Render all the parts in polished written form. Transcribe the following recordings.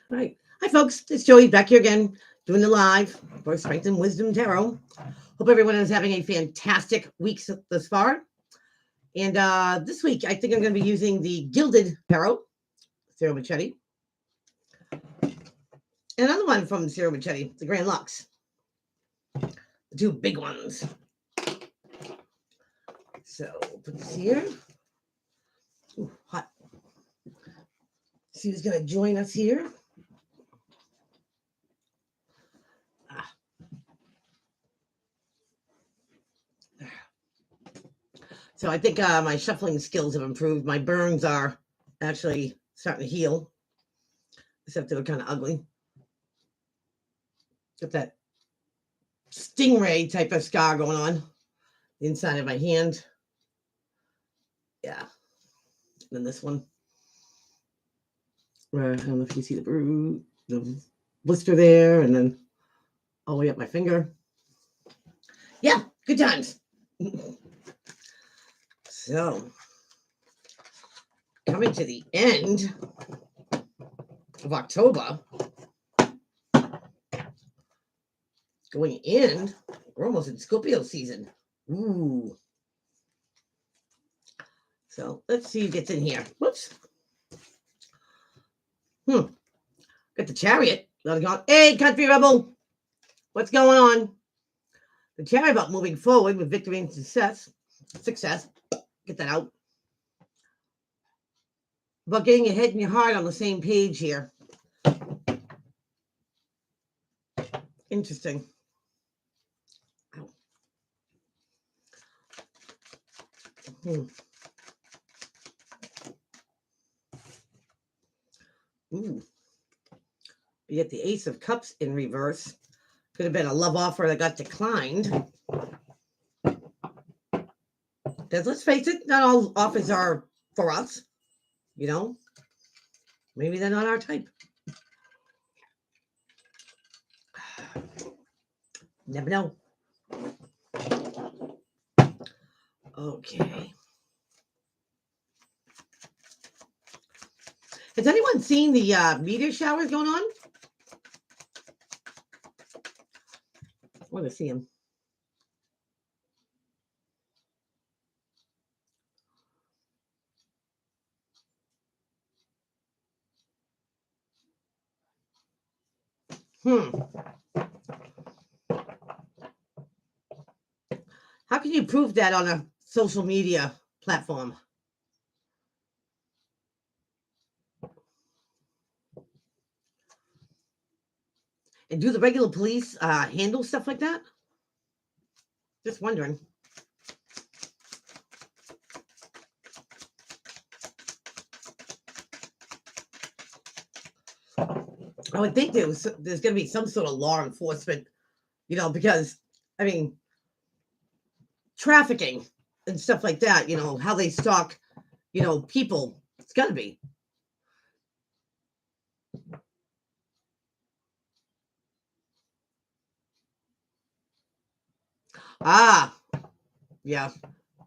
All right. Hi, folks. It's Joey back here again, doing the live for Strength and Wisdom Tarot. Hope everyone is having a fantastic week thus far. And this week, I think I'm going to be using the Gilded Tarot, Ciro Machete. And another one from Ciro Machete, the Grand Lux. The two big ones. So, put this here. Ooh, hot. See who's going to join us here. So I think my shuffling skills have improved. My burns are actually starting to heal, except they're kind of ugly. Got that stingray type of scar going on the inside of my hand. Yeah. And then this one. Where I don't know if you see the blister there, and then all the way up my finger. Yeah, good times. So, coming to the end of October, going in, we're almost in Scorpio season. Ooh. So let's see who gets in here. Whoops. Got the Chariot. Hey, Country Rebel. What's going on? The Chariot about moving forward with victory and success. Get that out. About getting your head and your heart on the same page here. Interesting. Ooh. You get the Ace of Cups in reverse. Could have been a love offer that got declined. Because let's face it, not all offers are for us. You know? Maybe they're not our type. Never know. Okay. Has anyone seen the meteor showers going on? I want to see them. How can you prove that on a social media platform? And do the regular police handle stuff like that? Just wondering. I would think there's going to be some sort of law enforcement, because, I mean, trafficking and stuff like that, how they stalk, people. It's got to be. Yeah.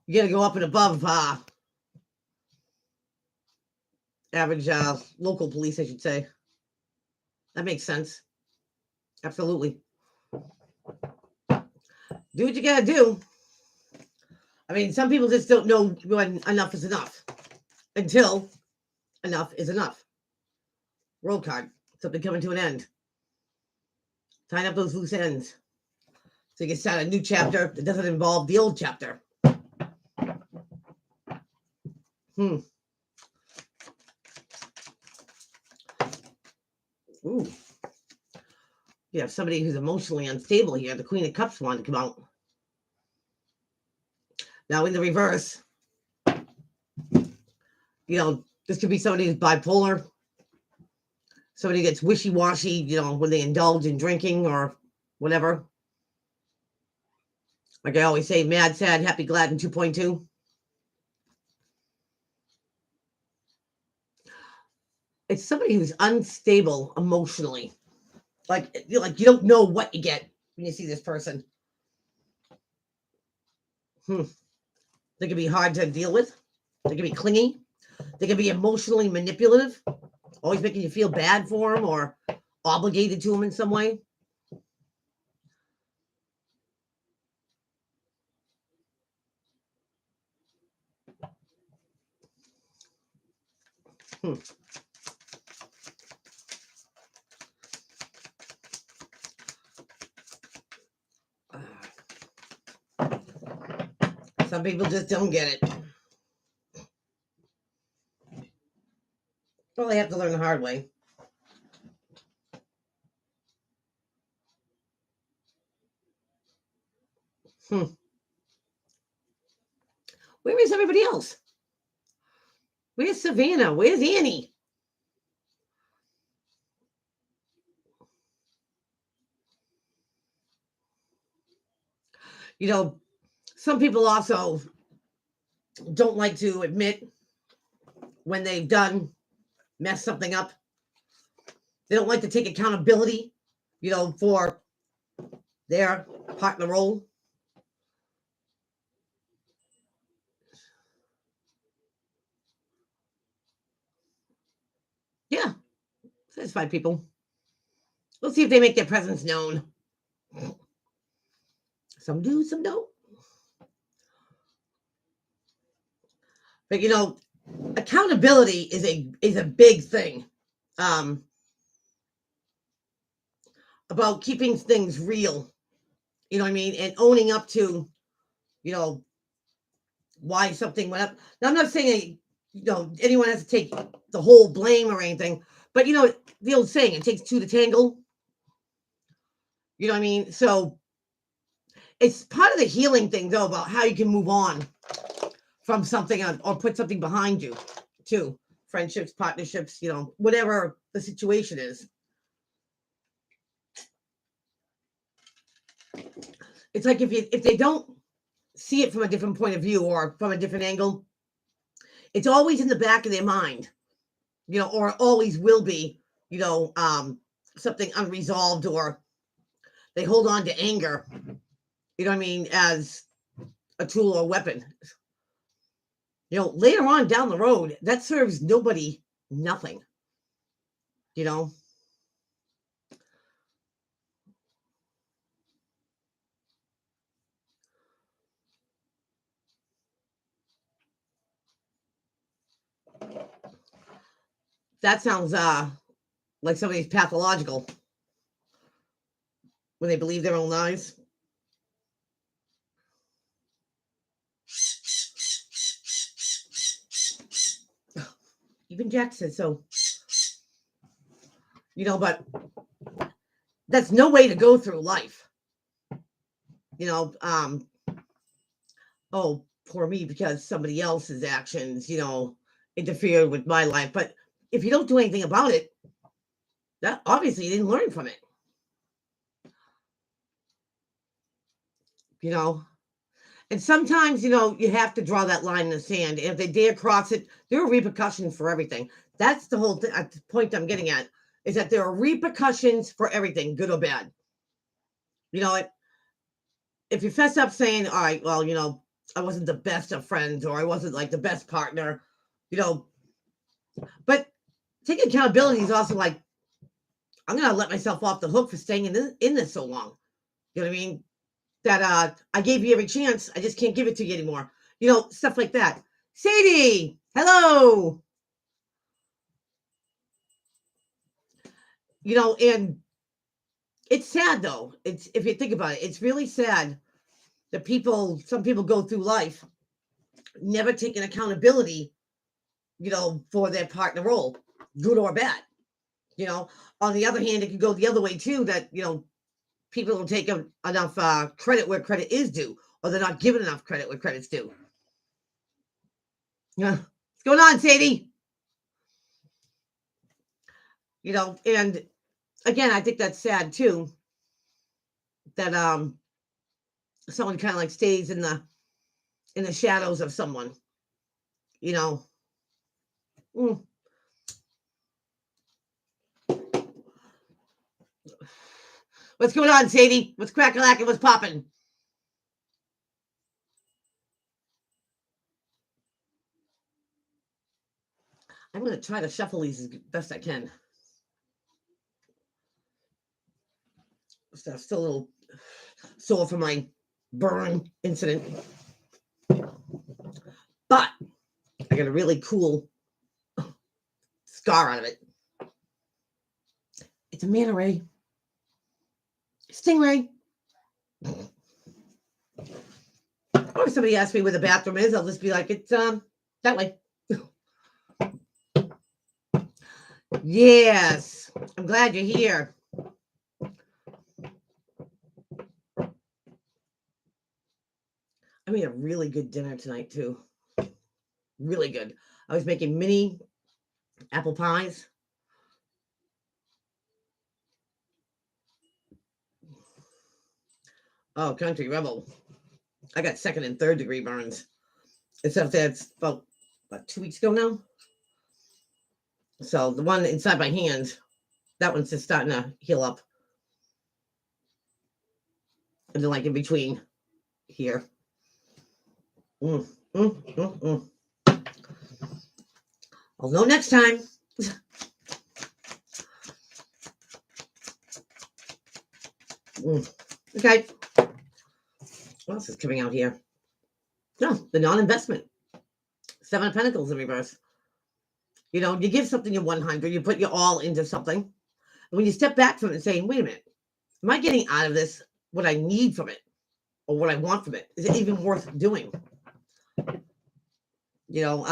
You got to go up and above average local police, I should say. That makes sense. Absolutely. Do what you got to do. I mean, some people just don't know when enough is enough until enough is enough. Roll card. Something coming to an end. Tying up those loose ends. So you can start a new chapter that doesn't involve the old chapter. Ooh. You have somebody who's emotionally unstable here. The Queen of Cups wanted to come out. Now in the reverse, this could be somebody who's bipolar. Somebody gets wishy-washy, when they indulge in drinking or whatever. Like I always say, mad, sad, happy, glad, and 2.2. It's somebody who's unstable emotionally. Like you don't know what you get when you see this person. They can be hard to deal with. They can be clingy. They can be emotionally manipulative. always making you feel bad for them or obligated to them in some way. Some people just don't get it. Well, they have to learn the hard way. Where is everybody else? Where's Savannah? Where's Annie? You know, some people also don't like to admit when they've messed something up. They don't like to take accountability, for their part in the role. Yeah, satisfied people. Let's see if they make their presence known. Some do, some don't. But accountability is a big thing. About keeping things real. You know what I mean? And owning up to, why something went up. Now I'm not saying anyone has to take the whole blame or anything, but the old saying, it takes two to tangle. You know what I mean? So it's part of the healing thing, though, about how you can move on from something or put something behind you, too. Friendships, partnerships, whatever the situation is. It's like if they don't see it from a different point of view or from a different angle, it's always in the back of their mind, or always will be, something unresolved, or they hold on to anger, you know what I mean, as a tool or weapon. Later on down the road, that serves nobody nothing, you know. That sounds like somebody's pathological when they believe their own lies. Even Jack said so. But that's no way to go through life. Oh, poor me, because somebody else's actions, interfered with my life. But if you don't do anything about it, that obviously you didn't learn from it. And sometimes, you have to draw that line in the sand. And if they dare cross it, there are repercussions for everything. That's the whole thing. The point I'm getting at is that there are repercussions for everything, good or bad. If you fess up saying, all right, well, I wasn't the best of friends, or I wasn't like the best partner, but taking accountability is also like, I'm going to let myself off the hook for staying in this so long. You know what I mean? That I gave you every chance. I just can't give it to you anymore. Stuff like that. Sadie, hello. And it's sad, though. It's, if you think about it, it's really sad that some people go through life never taking accountability, for their partner role, good or bad. On the other hand, it could go the other way too, that, people don't take enough credit where credit is due, or they're not given enough credit where credit's due. Yeah. What's going on, Sadie? And again, I think that's sad too, that someone kind of like stays in the shadows of someone. Mm. What's going on, Sadie? What's crack-a-lacking? What's popping? I'm going to try to shuffle these as best I can. So I'm still a little sore from my burn incident. But I got a really cool scar out of it. It's a manta ray. Stingray. Or if somebody asks me where the bathroom is, I'll just be like, it's that way. Yes. I'm glad you're here. I made a really good dinner tonight, too. Really good. I was making mini apple pies. Oh, Country Rebel. I got 2nd and 3rd degree burns. Except that's about 2 weeks ago now. So the one inside my hand, that one's just starting to heal up. And then like in between here. I'll know next time. Okay. What else is coming out here? No, the non-investment. 7 of Pentacles in reverse. You know, you give something your 100, you put your all into something. And when you step back from it and say, wait a minute, am I getting out of this what I need from it or what I want from it? Is it even worth doing? You know,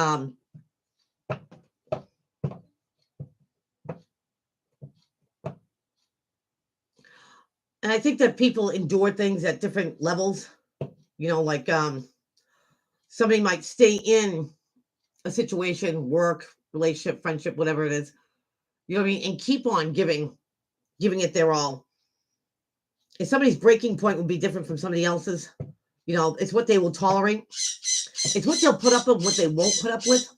and I think that people endure things at different levels. You know, like somebody might stay in a situation, work, relationship, friendship, whatever it is, you know what I mean, and keep on giving it their all. If somebody's breaking point would be different from somebody else's, you know, it's what they will tolerate. It's what they'll put up with, what they won't put up with.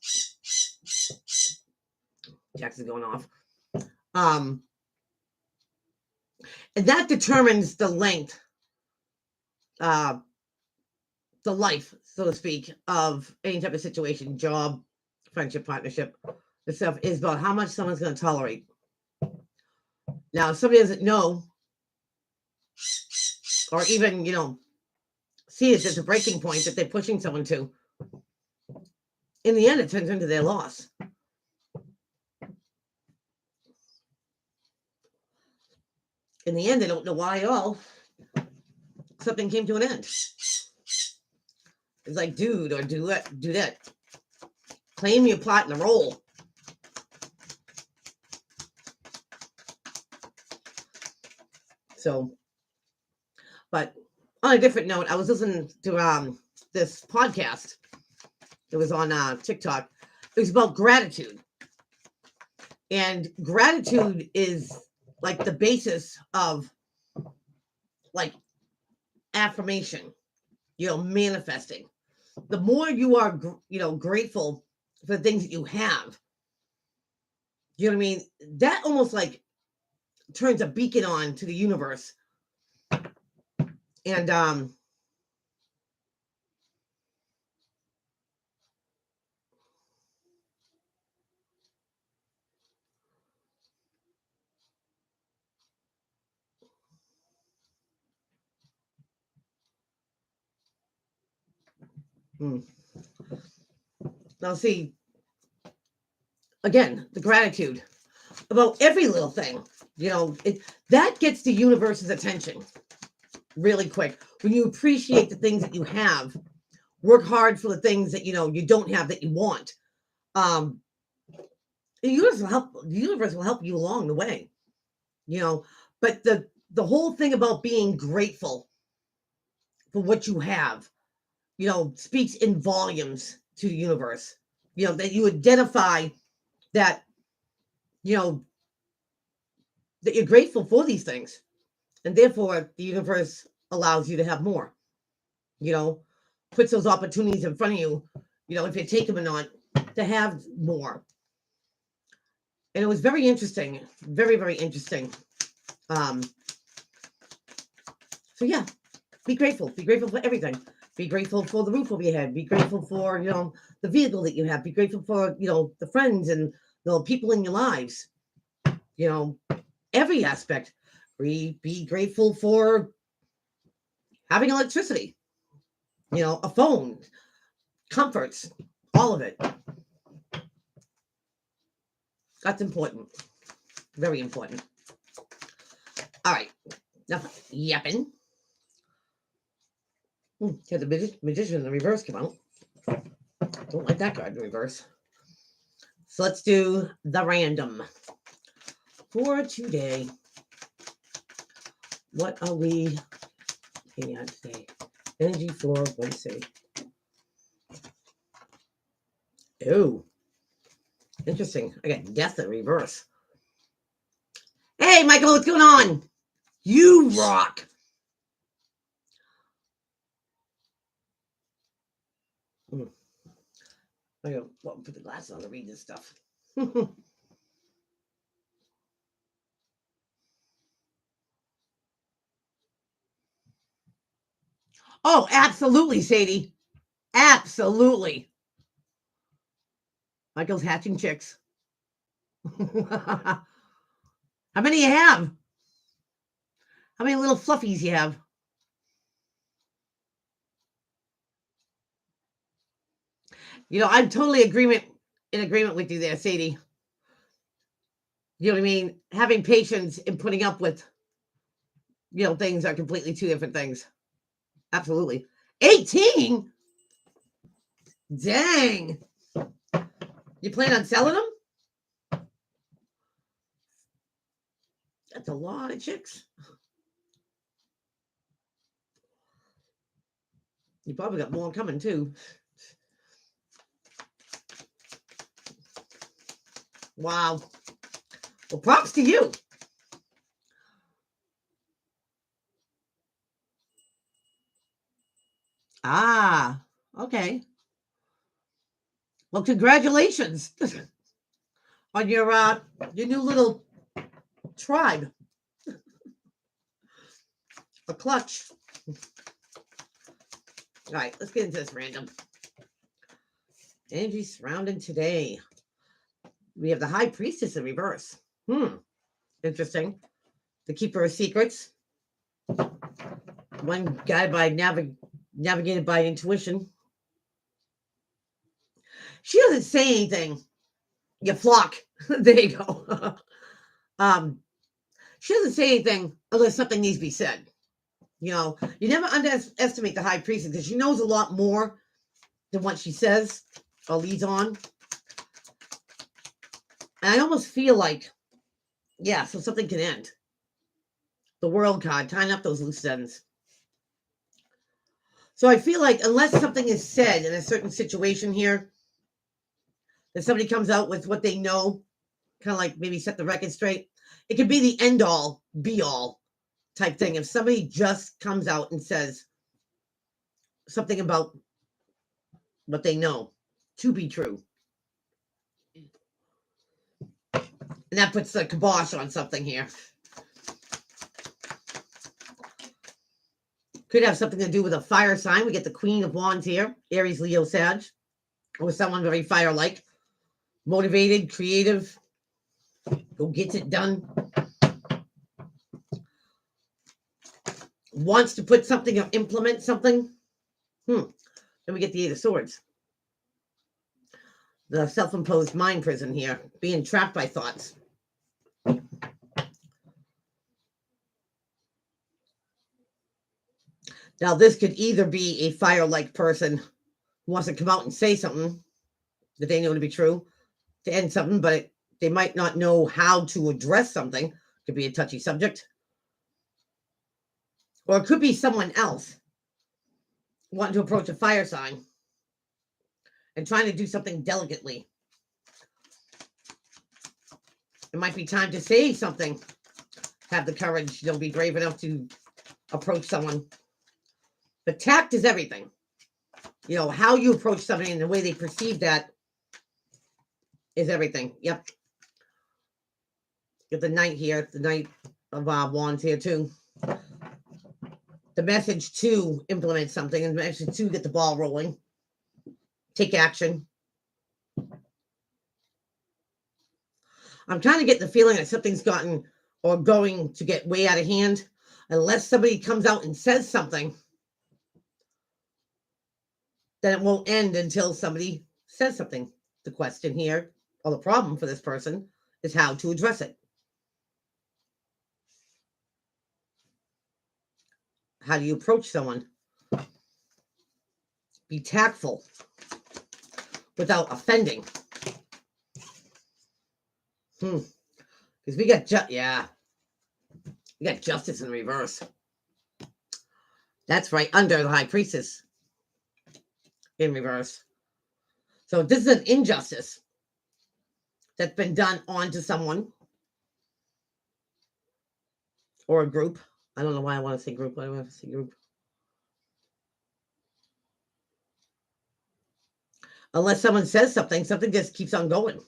Jackson's going off. And that determines the length, the life, so to speak, of any type of situation, job, friendship, partnership. The stuff is about how much someone's going to tolerate. Now, if somebody doesn't know, or even, you know, see it as a breaking point that they're pushing someone to, in the end, it turns into their loss. In the end, they don't know why at all. Something came to an end. It's like, dude, or do that. Claim your part in the role. So, but on a different note, I was listening to this podcast. It was on TikTok. It was about gratitude. And gratitude is like the basis of like affirmation, you know, manifesting. The more you are, you know, grateful for the things that you have, you know what I mean? That almost like turns a beacon on to the universe. And now see, again, the gratitude about every little thing, you know, that gets the universe's attention really quick. When you appreciate the things that you have, work hard for the things that, you know, you don't have that you want. The universe will help you along the way, you know, but the whole thing about being grateful for what you have, you know, speaks in volumes to the universe, you know, that you identify that, you know, that you're grateful for these things. And therefore, the universe allows you to have more, you know, puts those opportunities in front of you, you know, if you take them or not, to have more. And it was very interesting, very, very interesting. So yeah, be grateful for everything. Be grateful for the roof over your head. Be grateful for, you know, the vehicle that you have. Be grateful for, the friends and the people in your lives. Every aspect. Be grateful for having electricity, a phone, comforts, all of it. That's important. Very important. All right. Now, yapping. Here, the magician in the reverse come out. Don't like that card in reverse. So let's do the random for today. What are we looking at today? Energy for Wednesday. Oh, interesting. I got death in reverse. Hey, Michael, what's going on? You rock. I gotta put the glasses on to read this stuff. Oh, absolutely, Sadie. Absolutely. Michael's hatching chicks. How many you have? How many little fluffies you have? I'm totally in agreement with you there, Sadie. You know what I mean? Having patience and putting up with, things are completely two different things. Absolutely. 18? Dang. You plan on selling them? That's a lot of chicks. You probably got more coming too. Wow. Well, props to you. Ah, okay. Well, congratulations on your new little tribe. A clutch. All right, let's get into this random. Energy surrounding today. We have the High Priestess in reverse. Interesting. The Keeper of Secrets. One guy navigated by intuition. She doesn't say anything. You flock. There you go. She doesn't say anything unless something needs to be said. You never underestimate the High Priestess because she knows a lot more than what she says or leads on. And I almost feel like, so something can end. The World card, tying up those loose ends. So I feel like unless something is said in a certain situation here, that somebody comes out with what they know, kind of like maybe set the record straight, it could be the end all, be all type thing. If somebody just comes out and says something about what they know to be true, and that puts the kibosh on something here. Could have something to do with a fire sign. We get the Queen of Wands here, Aries, Leo, Sag, or someone very fire-like, motivated, creative, go gets it done, wants to put something or implement something. Then we get the Eight of Swords. The self-imposed mind prison here, being trapped by thoughts. Now, this could either be a fire-like person who wants to come out and say something that they know to be true, to end something, but they might not know how to address something. It could be a touchy subject. Or it could be someone else wanting to approach a fire sign and trying to do something delicately. It might be time to say something. Have the courage, be brave enough to approach someone. But tact is everything. How you approach somebody and the way they perceive that is everything. Yep. Get the Knight here, the Knight of Wands here too. The message to implement something and the message to get the ball rolling. Take action. I'm trying to get the feeling that something's gotten or going to get way out of hand unless somebody comes out and says something. Then it won't end until somebody says something. The question here, or the problem for this person, is how to address it. How do you approach someone? Be tactful without offending. Because we got we got justice in reverse. That's right under the high priestess in reverse. So this is an injustice that's been done onto someone or a group. I don't know why I want to say group. Why do I have to say group? Unless someone says something, something just keeps on going.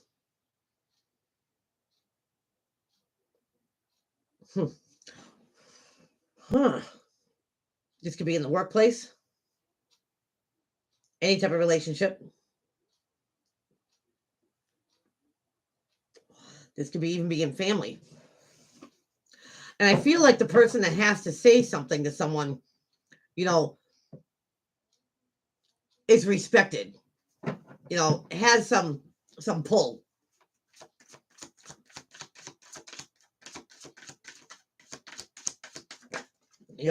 This could be in the workplace, any type of relationship. This could be even be in family. And I feel like the person that has to say something to someone, is respected, has some pull.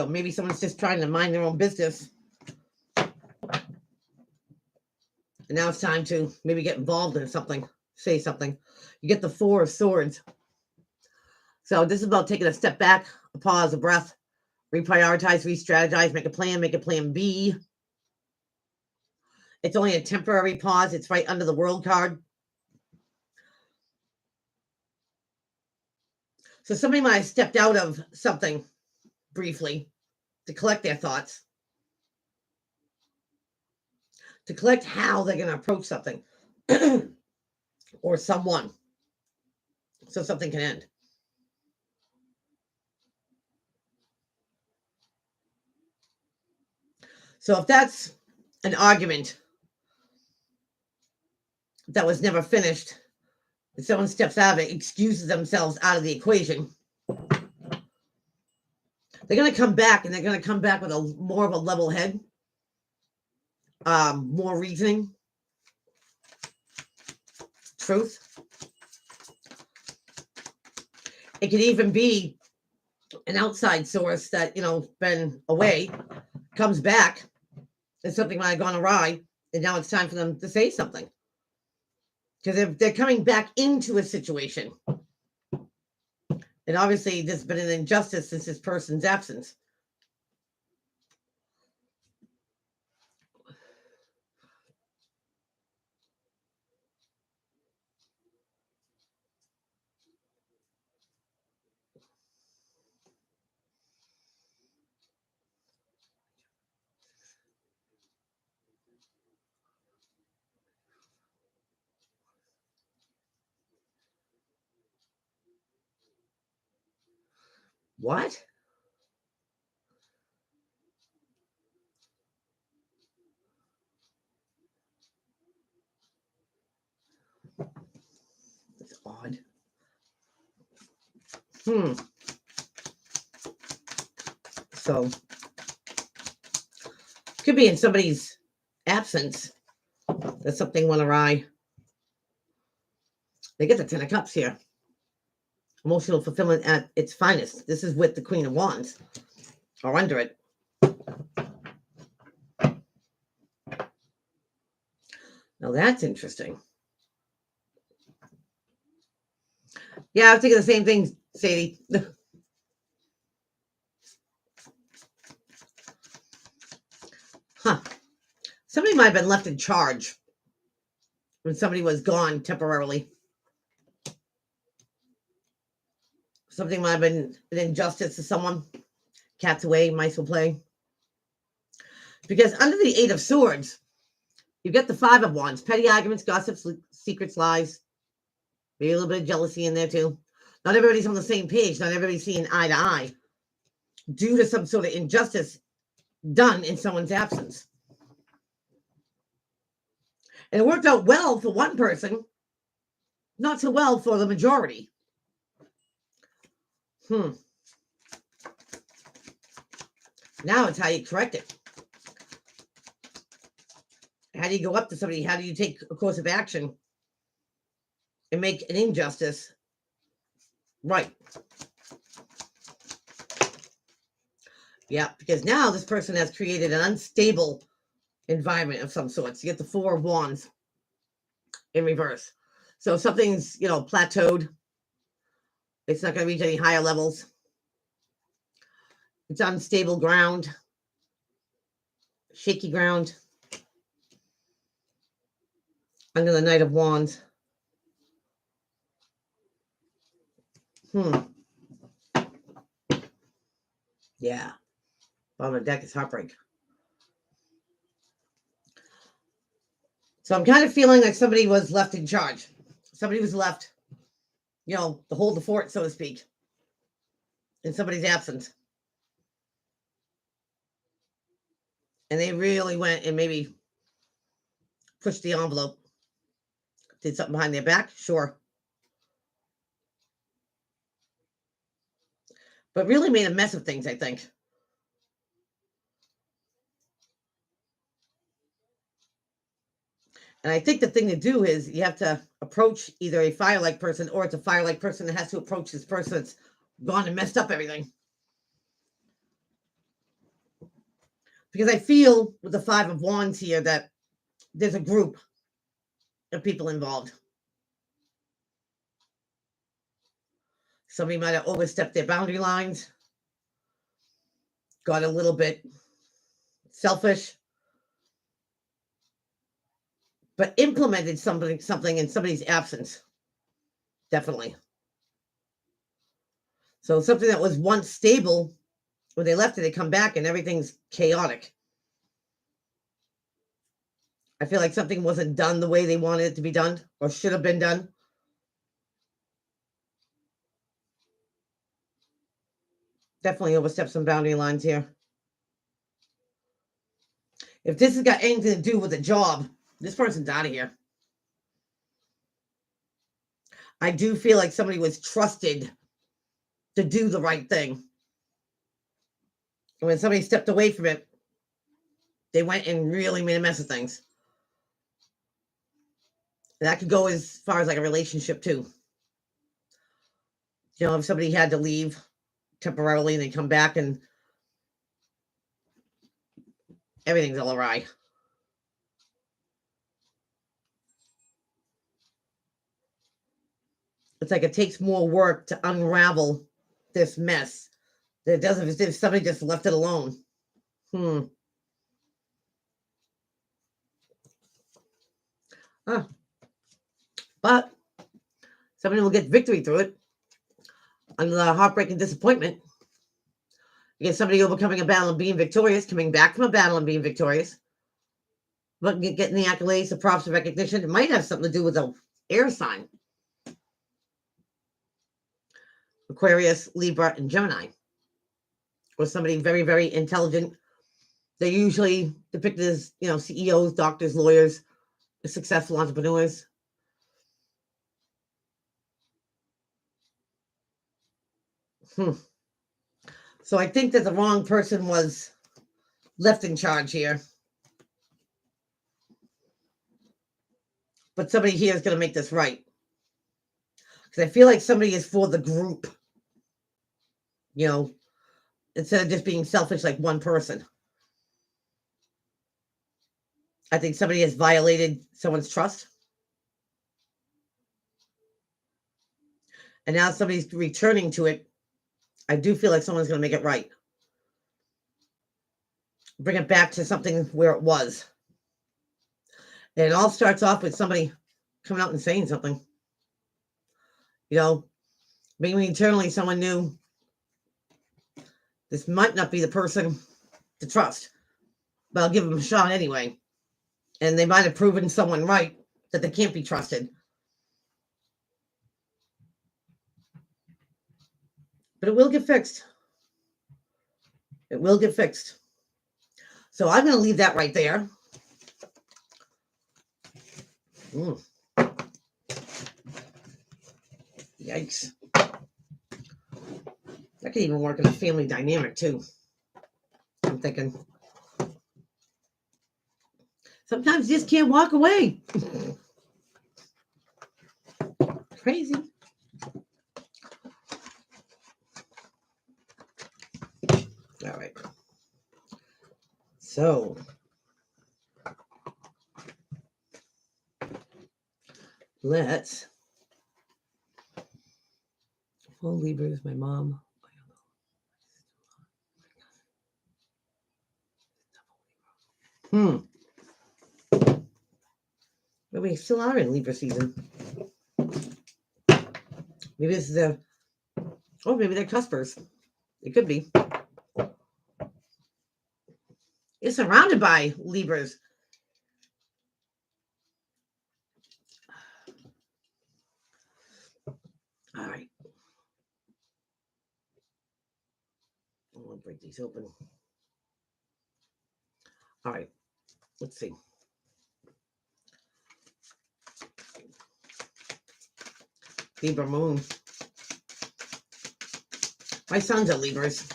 Maybe someone's just trying to mind their own business. And now it's time to maybe get involved in something, say something. You get the 4 of Swords. So this is about taking a step back, a pause, a breath, reprioritize, re-strategize, make a plan B. It's only a temporary pause. It's right under the World card. So somebody might have stepped out of something briefly to collect their thoughts, to collect how they're going to approach something or someone, so something can end. So if that's an argument that was never finished, if someone steps out of it, excuses themselves out of the equation, they're going to come back, and they're going to come back with more of a level head, more reasoning, truth. It could even be an outside source that, been away, comes back, and something might have gone awry, and now it's time for them to say something. Because they're coming back into a situation. And obviously, there's been an injustice since this person's absence. What? That's odd. So, could be in somebody's absence that something went awry. They get the 10 of Cups here. Emotional fulfillment at its finest. This is with the Queen of Wands, or under it. Now that's interesting. Yeah, I was thinking the same thing, Sadie. Somebody might have been left in charge when somebody was gone temporarily. Something might have been an injustice to someone. Cats away, mice will play. Because under the 8 of Swords, you get the 5 of Wands. Petty arguments, gossips, secrets, lies. Maybe a little bit of jealousy in there too. Not everybody's on the same page. Not everybody's seeing eye to eye due to some sort of injustice done in someone's absence. And it worked out well for one person. not so well for the majority. Now it's how you correct it. How do you go up to somebody? How do you take a course of action and make an injustice right? Yeah, because now this person has created an unstable environment of some sorts. You get the Four of Wands in reverse. So something's, plateaued. It's not going to reach any higher levels. It's unstable ground, shaky ground. Under the Knight of Wands. Yeah. Bottom of the deck is heartbreak. So I'm kind of feeling like somebody was left in charge. Somebody was left, to hold the fort, so to speak, in somebody's absence. And they really went and maybe pushed the envelope. Did something behind their back? Sure. But really made a mess of things, I think. And I think the thing to do is you have to approach either a fire-like person or it's a fire-like person that has to approach this person that's gone and messed up everything. Because I feel with the Five of Wands here that there's a group of people involved. Somebody might have overstepped their boundary lines, got a little bit selfish, but implemented something in somebody's absence. Definitely. So something that was once stable, when they left it, they come back and everything's chaotic. I feel like something wasn't done the way they wanted it to be done or should have been done. Definitely overstepped some boundary lines here. If this has got anything to do with a job, this person's out of here. I do feel like somebody was trusted to do the right thing. And when somebody stepped away from it, they went and really made a mess of things. And that could go as far as like a relationship too. If somebody had to leave temporarily and they come back and everything's all awry. It's like it takes more work to unravel this mess than it does if somebody just left it alone. But somebody will get victory through it. Under the heartbreak and disappointment, you get somebody overcoming a battle and being victorious, coming back from a battle and being victorious, but getting the accolades, the props, the recognition. It might have something to do with an air sign. Aquarius, Libra, and Gemini. Or somebody very, very intelligent. They're usually depicted as, CEOs, doctors, lawyers, successful entrepreneurs. So I think that the wrong person was left in charge here. But somebody here is going to make this right. Because I feel like somebody is for the group. Instead of just being selfish like one person. I think somebody has violated someone's trust. And now somebody's returning to it. I do feel like someone's going to make it right. Bring it back to something where it was. And it all starts off with somebody coming out and saying something. Maybe internally someone knew this might not be the person to trust, but I'll give them a shot anyway. And they might have proven someone right that they can't be trusted. But it will get fixed. It will get fixed. So I'm going to leave that right there. Yikes. That could even work in a family dynamic too. I'm thinking. Sometimes you just can't walk away. Crazy. All right. So let's. Well, Libras, my mom. But we still are in Libra season. Maybe this is a. Oh, maybe they're cuspers. It could be. It's surrounded by Libras. All right. I'm going to break these open. All right. Let's see. Libra moon. My son's a Libras.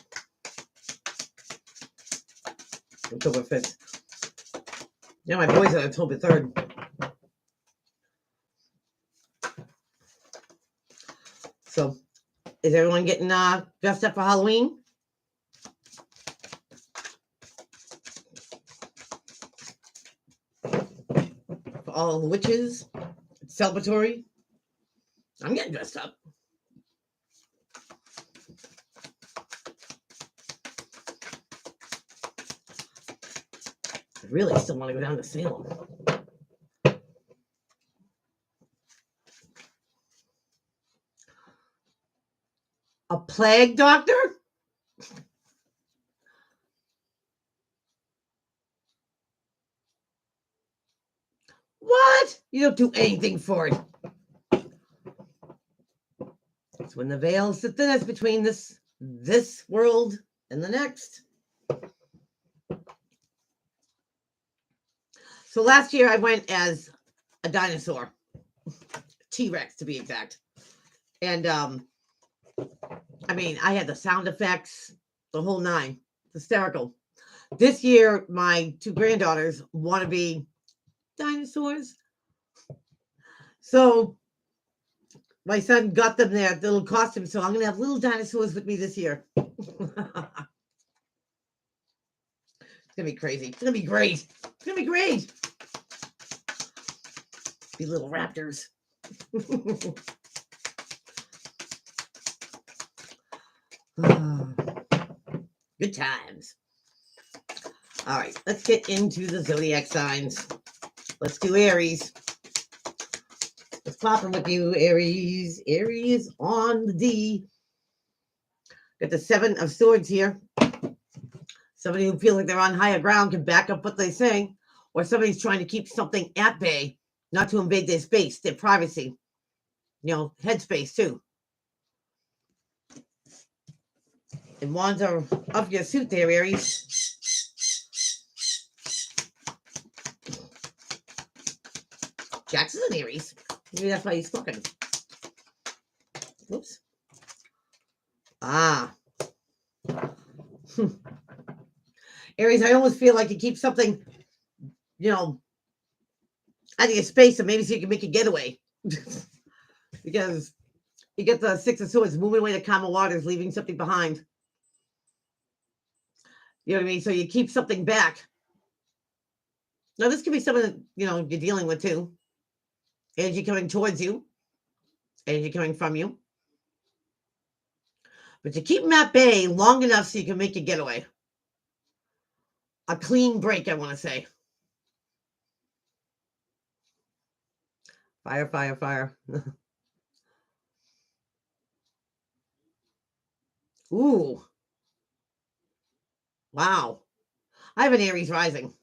October 5th. Yeah, my boys are October 3rd. So, is everyone getting dressed up for Halloween? For all the witches? It's celebratory? I'm getting dressed up. I really still want to go down to Salem. A plague doctor? What? You don't do anything for it. It's when the veil's the thinnest between this world and the next. So last year I went as a dinosaur. T-Rex to be exact. And I mean, I had the sound effects, the whole nine. Hysterical. This year, my two granddaughters want to be dinosaurs. So my son got them their little costumes. So I'm going to have little dinosaurs with me this year. It's going to be crazy. It's going to be great. It's going to be great. Be little raptors. Good times. All right, let's get into the zodiac signs. Let's do Aries. Let's pop them with you, Aries. Aries on the D. Got the 7 of Swords here. Somebody who feels like they're on higher ground can back up what they say, or somebody's trying to keep something at bay, not to invade their space, their privacy, headspace too. And wands are up your suit there, Aries. Jackson's an Aries. Maybe that's why he's fucking. Whoops. Aries, I almost feel like you keep something, out of your space, and maybe so you can make a getaway. Because you get the 6 of Swords moving away to calmer waters, leaving something behind. You know what I mean? So you keep something back. Now, this could be someone that, you're dealing with too. Energy coming towards you. Energy coming from you. But you keep them at bay long enough so you can make a getaway. A clean break, I want to say. Fire, fire, fire. Ooh. Wow. I have an Aries rising.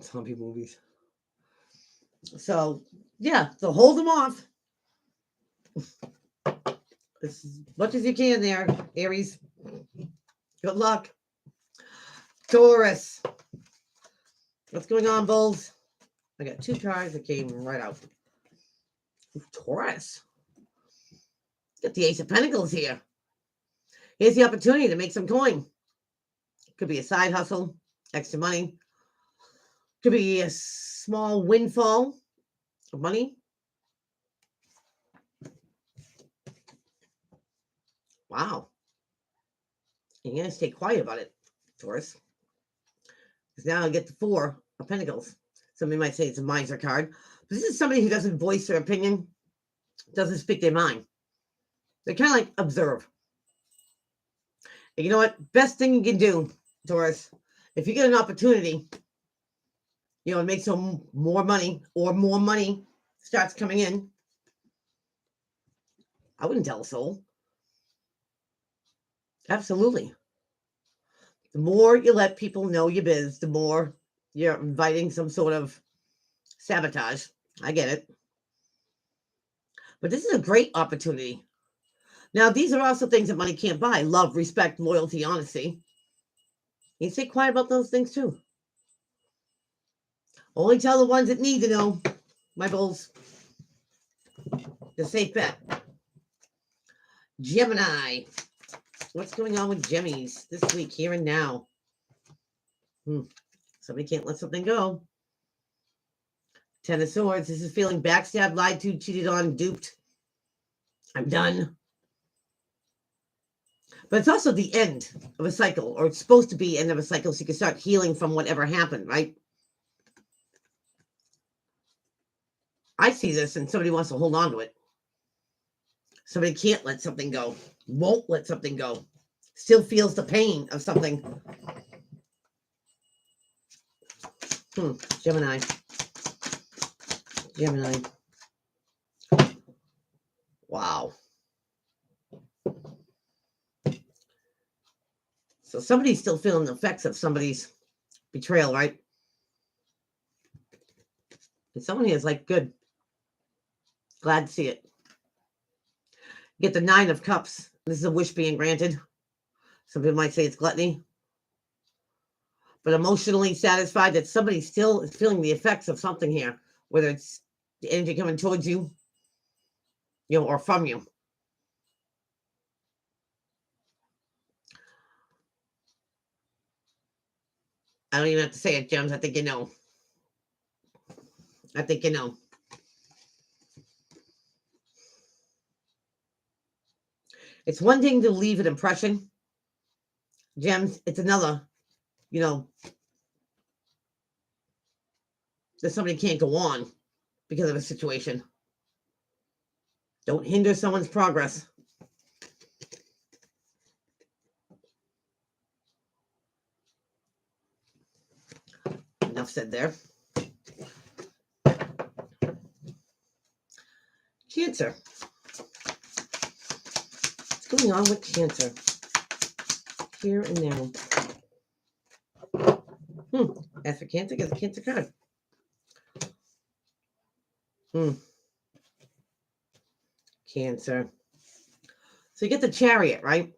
Zombie movies. So, yeah. So hold them off. As much as you can there, Aries. Good luck. Taurus. What's going on, Bulls? I got 2 cards that came right out. Taurus. Got the Ace of Pentacles here. Here's the opportunity to make some coin. Could be a side hustle, extra money. Could be a small windfall of money. Wow. And you're going to stay quiet about it, Taurus. Because now I get the 4 of Pentacles. Somebody might say it's a miser card. But this is somebody who doesn't voice their opinion, doesn't speak their mind. They kind of like observe. And you know what? Best thing you can do, Taurus, if you get an opportunity, you know, make some more money or more money starts coming in, I wouldn't tell a soul. Absolutely. The more you let people know your biz, the more you're inviting some sort of sabotage. I get it. But this is a great opportunity. Now, these are also things that money can't buy. Love, respect, loyalty, honesty. You stay quiet about those things too. Only tell the ones that need to know, my bulls. The safe bet. Gemini. What's going on with Gemmies this week, here and now? Somebody can't let something go. 10 of Swords. This is feeling backstabbed, lied to, cheated on, duped. I'm done. But it's also the end of a cycle, or it's supposed to be end of a cycle, so you can start healing from whatever happened, right? I see this and somebody wants to hold on to it. Somebody can't let something go, won't let something go, still feels the pain of something. Gemini. Gemini. Wow. So somebody's still feeling the effects of somebody's betrayal, right? And someone here is like, good. Glad to see it. Get the 9 of Cups. This is a wish being granted. Some people might say it's gluttony. But emotionally satisfied that somebody still is feeling the effects of something here, whether it's the energy coming towards you, you know, or from you. I don't even have to say it, Gems. I think you know. I think you know. It's one thing to leave an impression, Gems. It's another, you know, that somebody can't go on because of a situation. Don't hinder someone's progress. Enough said there. Cancer. What's going on with Cancer? Here and now. As for Cancer, get the Cancer card. Cancer. So you get the Chariot, right?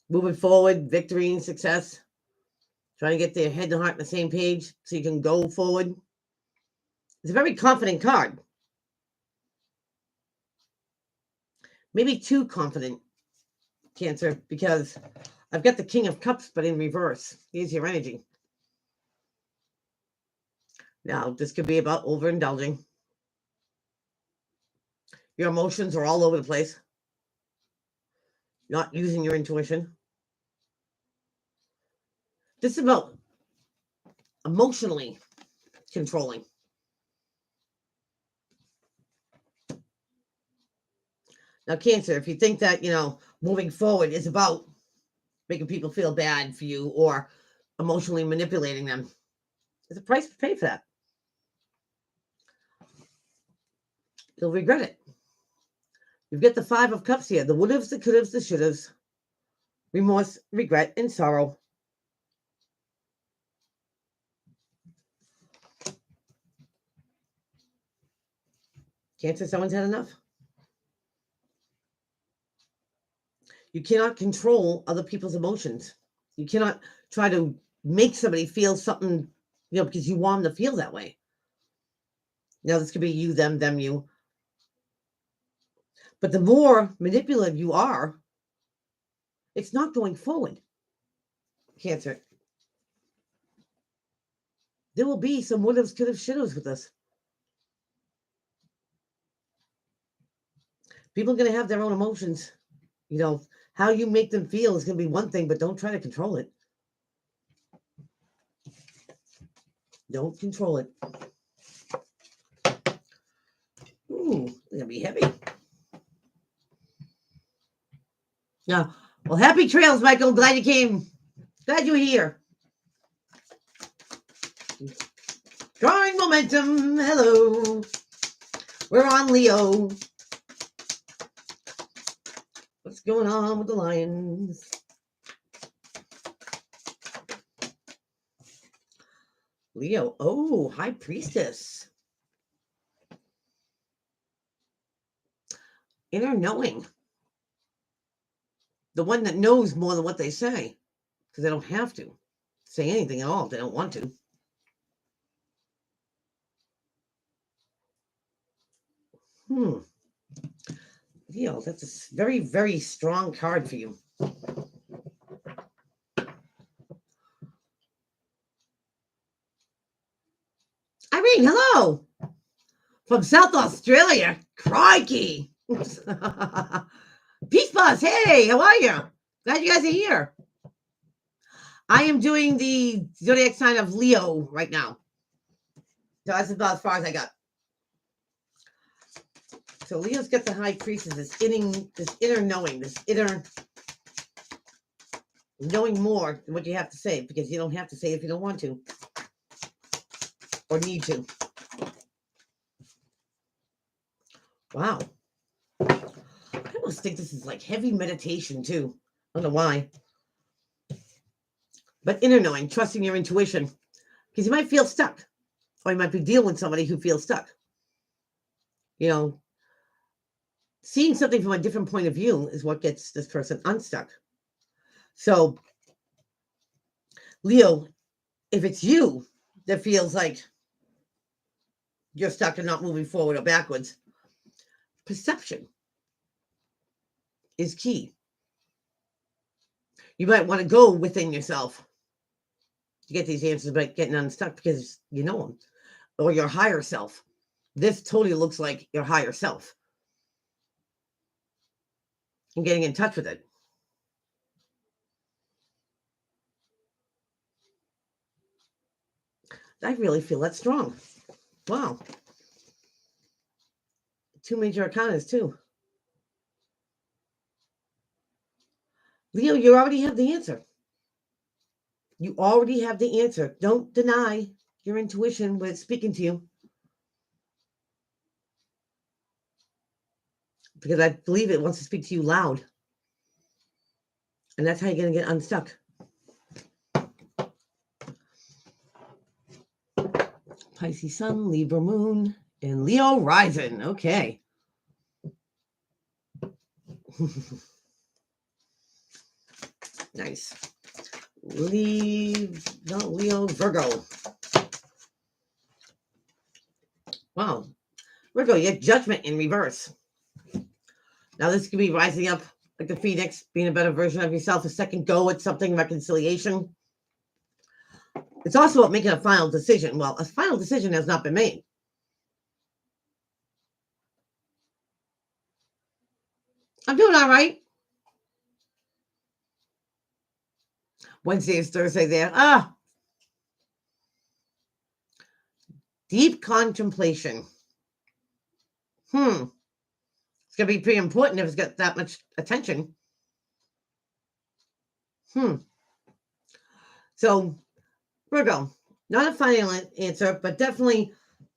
Moving forward, victory and success. Trying to get their head and heart on the same page so you can go forward. It's a very confident card. Maybe too confident, Cancer, because I've got the King of Cups, but in reverse. Here's your energy. Now, this could be about overindulging. Your emotions are all over the place. Not using your intuition. This is about emotionally controlling. Now, Cancer, if you think that, you know, moving forward is about making people feel bad for you or emotionally manipulating them, there's a price to pay for that. You'll regret it. You've got the 5 of Cups here. The would-haves, the could-haves, the should-haves. Remorse, regret, and sorrow. Cancer, someone's had enough. You cannot control other people's emotions. You cannot try to make somebody feel something, you know, because you want them to feel that way. Now, this could be you, them, you. But the more manipulative you are, it's not going forward. Cancer. There will be some would have, could have, should have with this. People are going to have their own emotions. You know, how you make them feel is going to be one thing, but don't try to control it. Don't control it. Ooh, it's going to be heavy. Yeah. Well, happy trails, Michael. Glad you came. Glad you were here. Drawing momentum. Hello. We're on Leo. What's going on with the Lions? Leo. Oh, High Priestess. Inner knowing. The one that knows more than what they say. Because they don't have to say anything at all if they don't want to. Leo, that's a very, very strong card for you. Irene, hello. From South Australia. Crikey. Peace Buzz. Hey, how are you? Glad you guys are here. I am doing the zodiac sign of Leo right now. So that's about as far as I got. So Leo's got the High Priestess, this inner knowing, this inner knowing more than what you have to say, because you don't have to say it if you don't want to or need to. Wow. I almost think this is like heavy meditation too. I don't know why. But inner knowing, trusting your intuition, because you might feel stuck, or you might be dealing with somebody who feels stuck. You know, seeing something from a different point of view is what gets this person unstuck. So, Leo, if it's you that feels like you're stuck and not moving forward or backwards, perception is key. You might want to go within yourself to get these answers about getting unstuck because you know them, or your higher self. This totally looks like your higher self and getting in touch with it. I really feel that strong. Wow. 2 major arcanas too. Leo, you already have the answer. You already have the answer. Don't deny your intuition when it's speaking to you. Because I believe it wants to speak to you loud. And that's how you're going to get unstuck. Pisces Sun, Libra Moon, and Leo Rising. Okay. Nice. Leo, Virgo. Wow. Virgo, you have Judgment in reverse. Now this could be rising up like the Phoenix, being a better version of yourself, a second go at something, reconciliation. It's also about making a final decision. Well, a final decision has not been made. I'm doing all right. Wednesday is Thursday there. Deep contemplation. It's going to be pretty important if it's got that much attention. So, Virgo, not a final answer, but definitely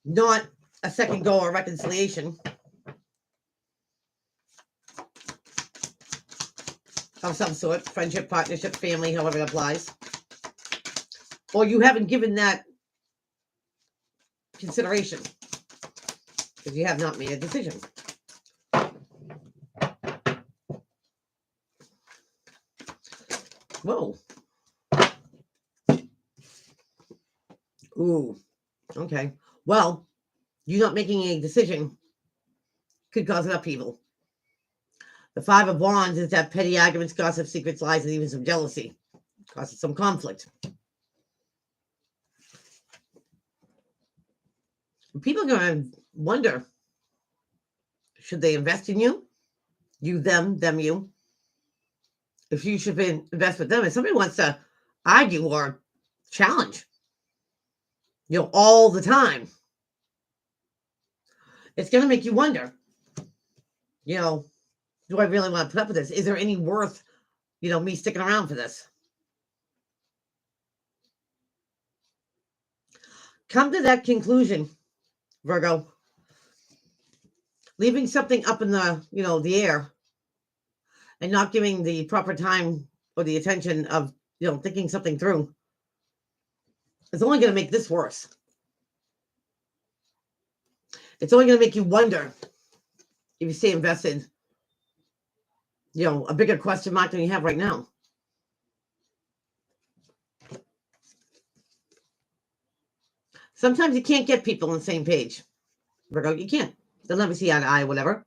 not a second go or reconciliation of some sort, friendship, partnership, family, however it applies. Or you haven't given that consideration because you have not made a decision. Whoa. Ooh. Okay. Well, You not making a decision could cause an upheaval. The Five of Wands is that petty arguments, gossip, secrets, lies, and even some jealousy causes some conflict. People are going to wonder, should they invest in you? You, them, you. If you should invest with them. If somebody wants to argue or challenge, all the time, it's going to make you wonder, do I really want to put up with this? Is there any worth, me sticking around for this? Come to that conclusion, Virgo. Leaving something up in the air and not giving the proper time or the attention of, thinking something through is only going to make this worse. It's only going to make you wonder if you stay invested, a bigger question mark than you have right now. Sometimes you can't get people on the same page, Virgo. You can't. They'll never see eye to eye, whatever.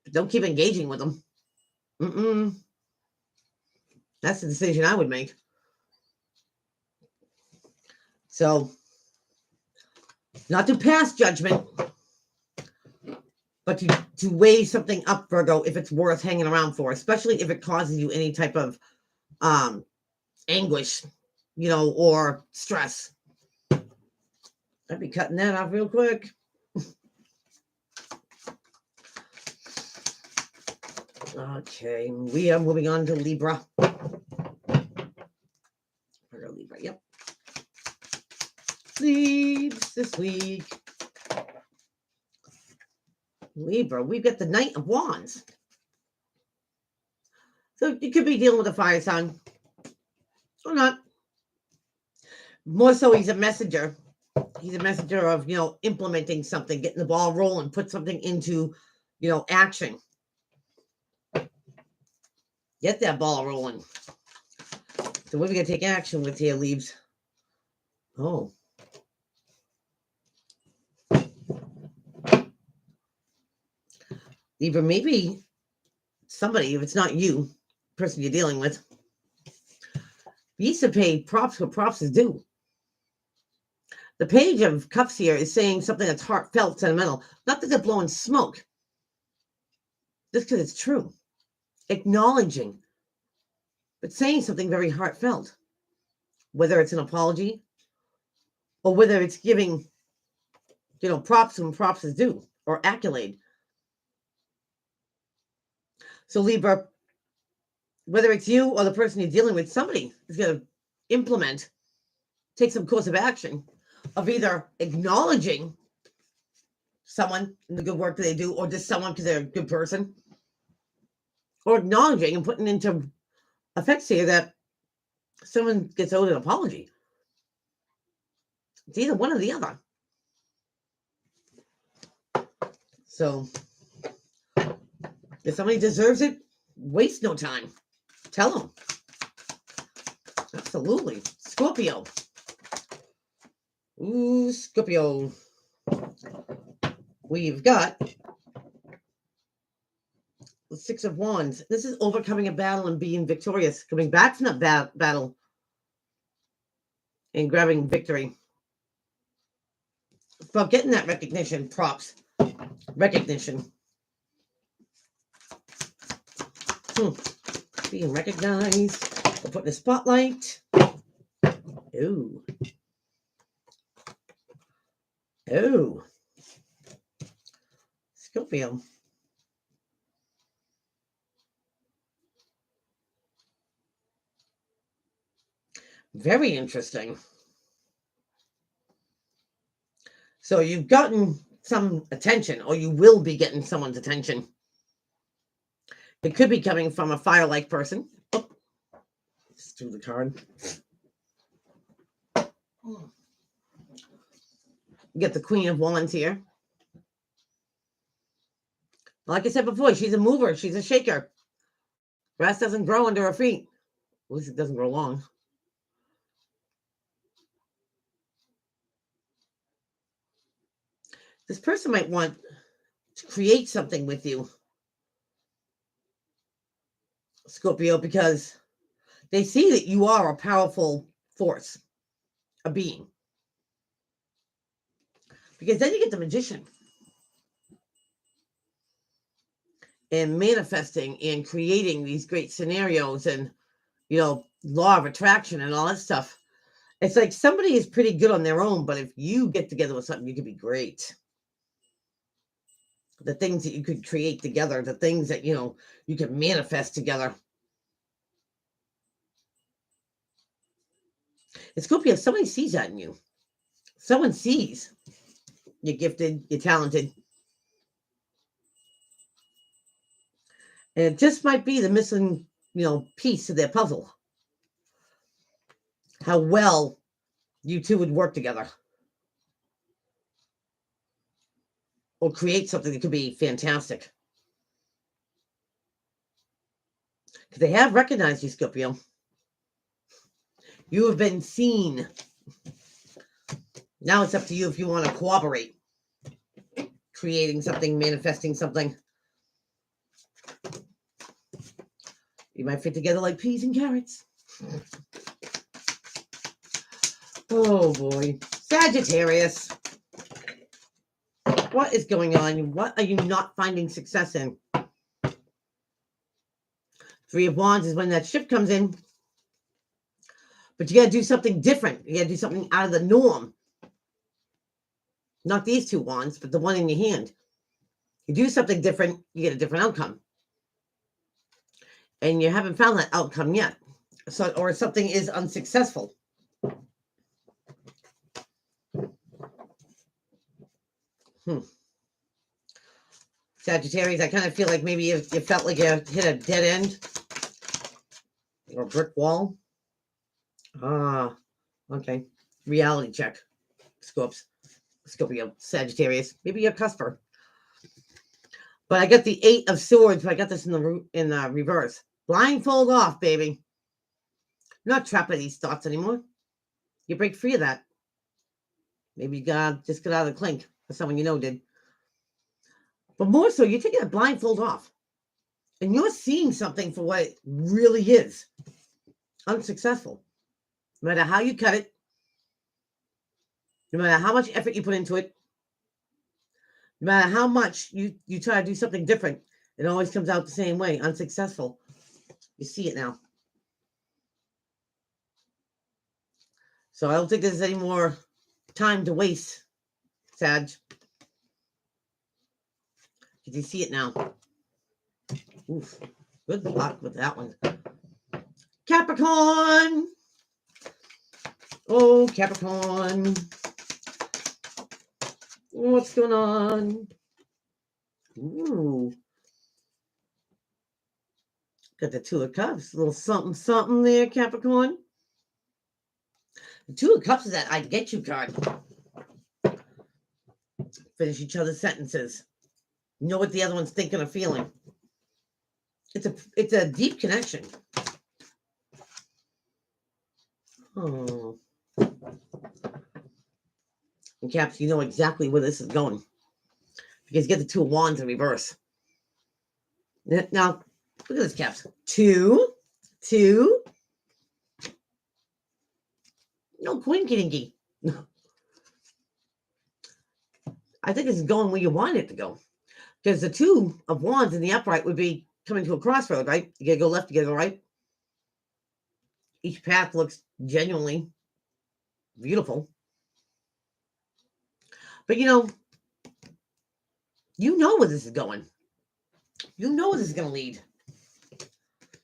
But don't keep engaging with them. That's the decision I would make. So, not to pass judgment, but to weigh something up, Virgo, if it's worth hanging around for, especially if it causes you any type of anguish, or stress. I'd be cutting that off real quick. Okay, we are moving on to Libra. Libra, yep. Leaves this week. Libra, we've got the Knight of Wands. So you could be dealing with a fire sign or not. More so, he's a messenger. He's a messenger of, implementing something, getting the ball rolling, put something into, action. Get that ball rolling. So what are we going to take action with here, Leaves? Oh. Libra, maybe somebody, if it's not you, person you're dealing with, needs to pay props where props is due. The Page of Cups here is saying something that's heartfelt, sentimental. Not that they're blowing smoke. Just because it's true. Acknowledging. But saying something very heartfelt. Whether it's an apology or whether it's giving, props when props is due or accolade. So Libra, whether it's you or the person you're dealing with, somebody is going to take some course of action of either acknowledging someone and the good work that they do, or just someone because they're a good person, or acknowledging and putting into effects here that someone gets owed an apology. It's either one or the other. So if somebody deserves it, waste no time. Tell them. Absolutely. Scorpio. Ooh, Scorpio. We've got the Six of Wands. This is overcoming a battle and being victorious. Coming back from that battle and grabbing victory. For getting that recognition, props. Recognition. Being recognized. For putting a spotlight. Ooh. Oh. Scorpio. Very interesting. So you've gotten some attention, or you will be getting someone's attention. It could be coming from a fire-like person. Oh, let's do the card. You get the Queen of Wands here. Like I said before, she's a mover. She's a shaker. Grass doesn't grow under her feet. At least it doesn't grow long. This person might want to create something with you, Scorpio, because they see that you are a powerful force, a being. Because then you get the Magician. And manifesting and creating these great scenarios and, law of attraction and all that stuff. It's like somebody is pretty good on their own, but if you get together with something, you could be great. The things that you could create together, the things that, you can manifest together. And Scorpio, somebody sees that in you. Someone sees you're gifted, you're talented. And it just might be the missing, piece of their puzzle. How well you two would work together. Or create something that could be fantastic. Because they have recognized you, Scorpio. You have been seen. Now it's up to you if you want to cooperate. Creating something, manifesting something. You might fit together like peas and carrots. Oh boy. Sagittarius. What is going on? What are you not finding success in? Three of Wands is when that shift comes in. But you got to do something different. You got to do something out of the norm. Not these two wands, but the one in your hand. You do something different, you get a different outcome. And you haven't found that outcome yet. Or something is unsuccessful. Sagittarius, I kind of feel like maybe you felt like you hit a dead end. Or a brick wall. Okay. Reality check. Scorpio, Sagittarius. Maybe you're a cusper. But I got the 8 of Swords, but I got this in the reverse. Blindfold off, baby. You're not trapped by these thoughts anymore. You break free of that. Maybe you just got out of the clink, or someone you know did. But more so, you're taking a blindfold off. And you're seeing something for what it really is. Unsuccessful. No matter how you cut it, no matter how much effort you put into it, no matter how much you try to do something different, it always comes out the same way, unsuccessful. You see it now. So I don't think there's any more time to waste, Sag. Did you see it now? Oof. Good luck with that one. Capricorn. Oh, Capricorn. What's going on? Ooh. Got the 2 of Cups. A little something, something there, Capricorn. The 2 of Cups is that I get you card. Finish each other's sentences. Know what the other one's thinking or feeling. It's a deep connection. Oh. And Caps, you know exactly where this is going. Because you get the 2 of Wands in reverse. Now, look at this, Caps. 2. No coinky. I think this is going where you want it to go. Because the 2 of Wands in the upright would be coming to a crossroad, right? You got to go left, you got to go right. Each path looks genuinely beautiful. But you know where this is going. You know where this is going to lead.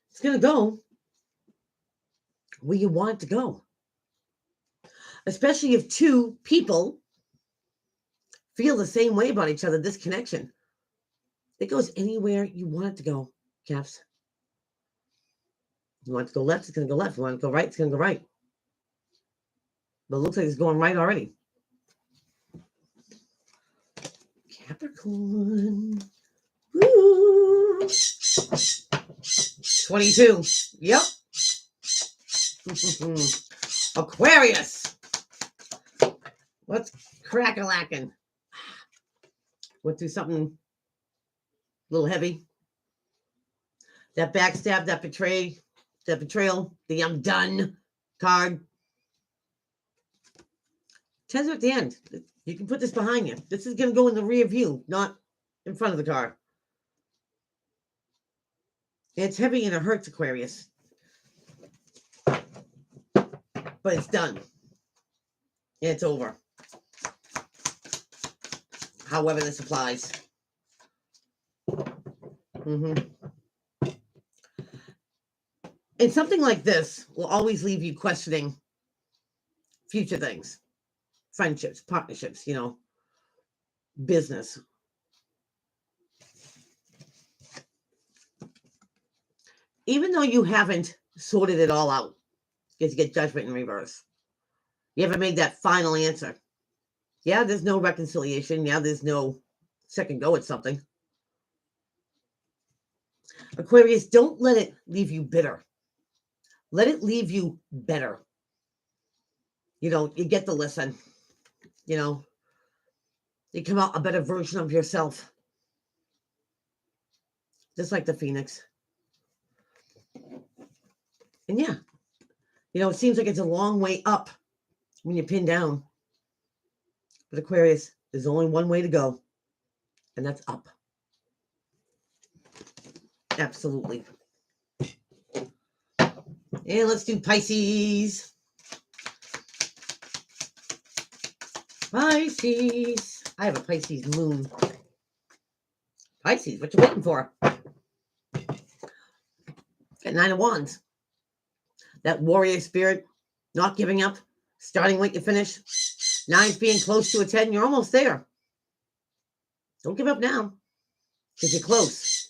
It's going to go where you want it to go. Especially if 2 people feel the same way about each other, this connection. It goes anywhere you want it to go, Caps. You want it to go left, it's going to go left. You want it to go right, it's going to go right. But it looks like it's going right already. Capricorn. Woo! 22. Yep. Aquarius. What's crack-a-lackin'? Went through something a little heavy. That backstab, that betrayal, the I'm done card. 10s are at the end. You can put this behind you. This is going to go in the rear view, not in front of the car. It's heavy and it hurts, Aquarius. But it's done. It's over. However this applies. And something like this will always leave you questioning future things. Friendships, partnerships, business. Even though you haven't sorted it all out, because you get judgment in reverse. You haven't made that final answer. Yeah, there's no reconciliation. Yeah, there's no second go at something. Aquarius, don't let it leave you bitter. Let it leave you better. You get the lesson. You come out a better version of yourself. Just like the Phoenix. And yeah, it seems like it's a long way up when you pin down. But Aquarius, there's only one way to go, and that's up. Absolutely. And let's do Pisces. Pisces. I have a Pisces moon. Pisces, what you waiting for? Got 9 of Wands. That warrior spirit, not giving up, starting when you finish. 9's being close to a 10. You're almost there. Don't give up now, because you're close.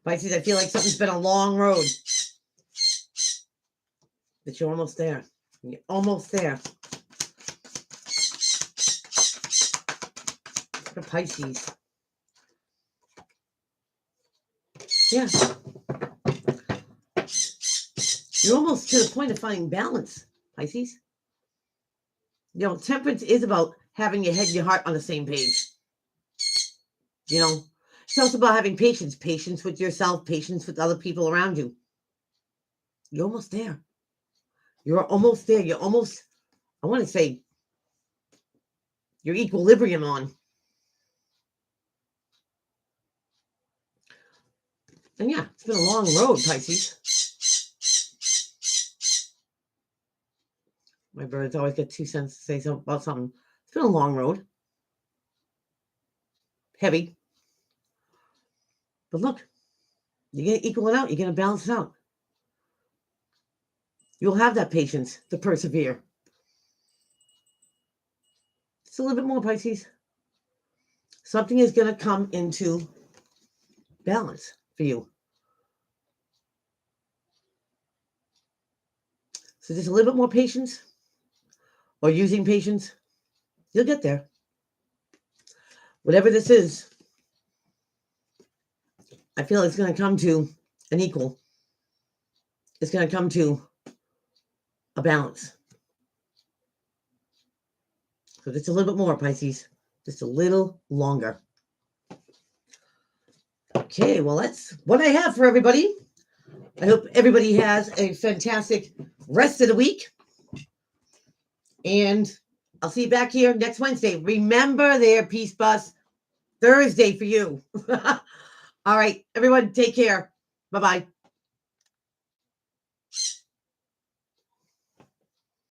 Pisces, I feel like something's been a long road. But you're almost there. You're almost there. For Pisces. Yeah. You're almost to the point of finding balance, Pisces. Temperance is about having your head and your heart on the same page. It's also about having patience. Patience with yourself, patience with other people around you. You're almost there. You're almost there. You're almost, I want to say, your equilibrium on. And yeah, it's been a long road, Pisces. My birds always get 2 cents to say something about something. It's been a long road. Heavy. But look, you're going to equal it out. You're going to balance it out. You'll have that patience to persevere. Just a little bit more, Pisces. Something is going to come into balance for you. So just a little bit more patience, or using patience. You'll get there. Whatever this is, I feel it's going to come to an equal. It's going to come to a balance. So just a little bit more, Pisces. Just a little longer. Okay, well, that's what I have for everybody. I hope everybody has a fantastic rest of the week. And I'll see you back here next Wednesday. Remember there, Peace Bus, Thursday for you. All right, everyone, take care. Bye-bye.